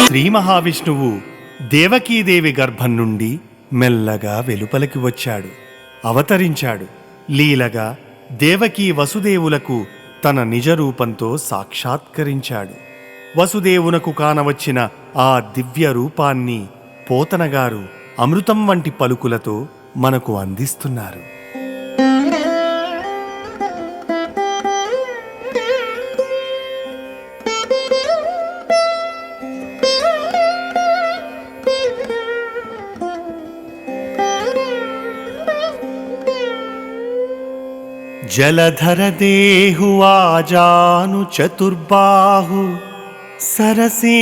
శ్రీ మహావిష్ణువు దేవకీదేవి గర్భం నుండి మెల్లగా వెలుపలికి వచ్చాడు, అవతరించాడు. లీలగా దేవకీ వసుదేవులకు తన నిజరూపంతో సాక్షాత్కరించాడు. వసుదేవునకు కానవచ్చిన ఆ దివ్య రూపాన్ని పోతనగారు అమృతం వంటి పలుకులతో మనకు అందిస్తున్నారు. జలధర దేహువాజాను చతుర్బాహు సరసేరుహాక్షు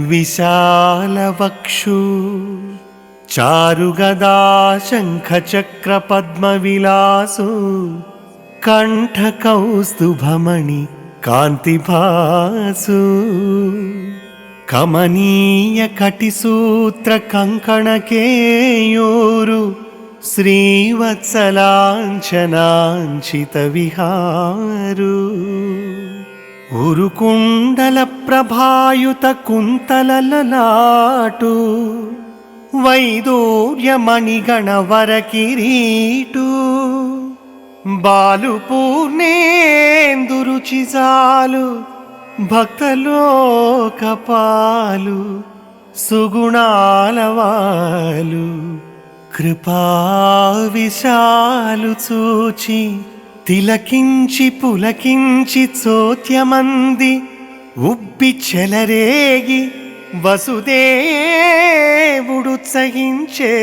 విశాలవక్షు చారుగదా శంఖ చక్ర పద్మ విలాసు కంఠ కౌస్తుభమణి కాంతిభాసు కమనీయ కటిసూత్ర కంకణకేయూరు శ్రీవత్సలాంఛనాంచిత విహారు ఉరుకుండల ప్రభాయుత కుంతలలలాటు వైదూర్యమణిగణ వరకిరీటు బాలు పూర్ణేందురుచిజాలు భక్తలోకపాలు సుగుణాలవాలు కృపా విశాలు చూచి తిలకించి పులకించి చోత్యమంది ఉబ్బి చెలరేగి వసుదేవుడు సహించే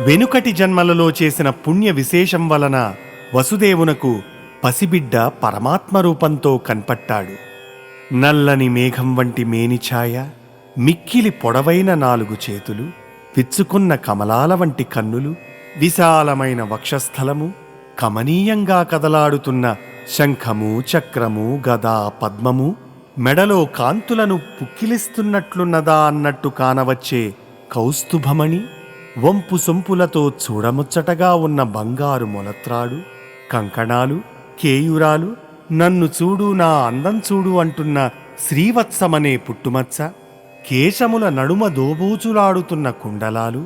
వెనుకటి జన్మలలో చేసిన పుణ్య విశేషం వలన వసుదేవునకు పసిబిడ్డ పరమాత్మ రూపంతో కన్పట్టాడు. నల్లని మేఘం వంటి మేనిఛాయ, మిక్కిలి పొడవైన 4 చేతులు, విచ్చుకున్న కమలాల వంటి కన్నులు, విశాలమైన వక్షస్థలము, కమనీయంగా కదలాడుతున్న శంఖము చక్రము గదా పద్మము, మెడలో కాంతులను పుక్కిలిస్తున్నట్లున్నదా అన్నట్టు కానవచ్చే కౌస్తుభమణి, వంపు సొంపులతో చూడముచ్చటగా ఉన్న బంగారు మొలత్రాడు, కంకణాలు, కేయురాలు, నన్ను చూడు నా అందం చూడు అంటున్న శ్రీవత్సమనే పుట్టుమచ్చ, కేశముల నడుమ దోబూచులాడుతున్న కుండలాలు,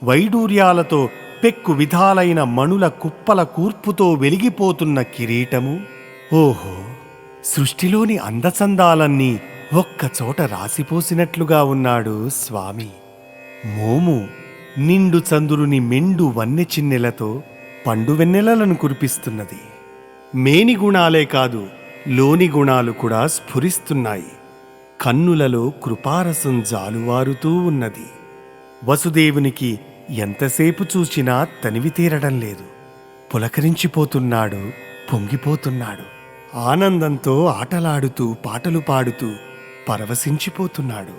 వైడూర్యాలతో పెక్కు విధాలైన మణుల కుప్పల కూర్పుతో వెలిగిపోతున్న కిరీటము. ఓహో, సృష్టిలోని అందచందాలన్నీ ఒక్కచోట రాసిపోసినట్లుగా ఉన్నాడు స్వామి. మోము నిండు చంద్రుని మెండు వన్నె చిన్నెలతో పండు వెన్నెలలను కురిపిస్తున్నది. మేని గుణాలే కాదు, లోని గుణాలు కూడా స్ఫురిస్తున్నాయి. కన్నులలో కృపారసం జాలువారుతూ ఉన్నది. వసుదేవునికి ఎంతసేపు చూచినా తనివి తీరడం లేదు. పులకరించిపోతున్నాడు, పొంగిపోతున్నాడు. ఆనందంతో ఆటలాడుతూ పాటలు పాడుతూ పరవశించిపోతున్నాడు.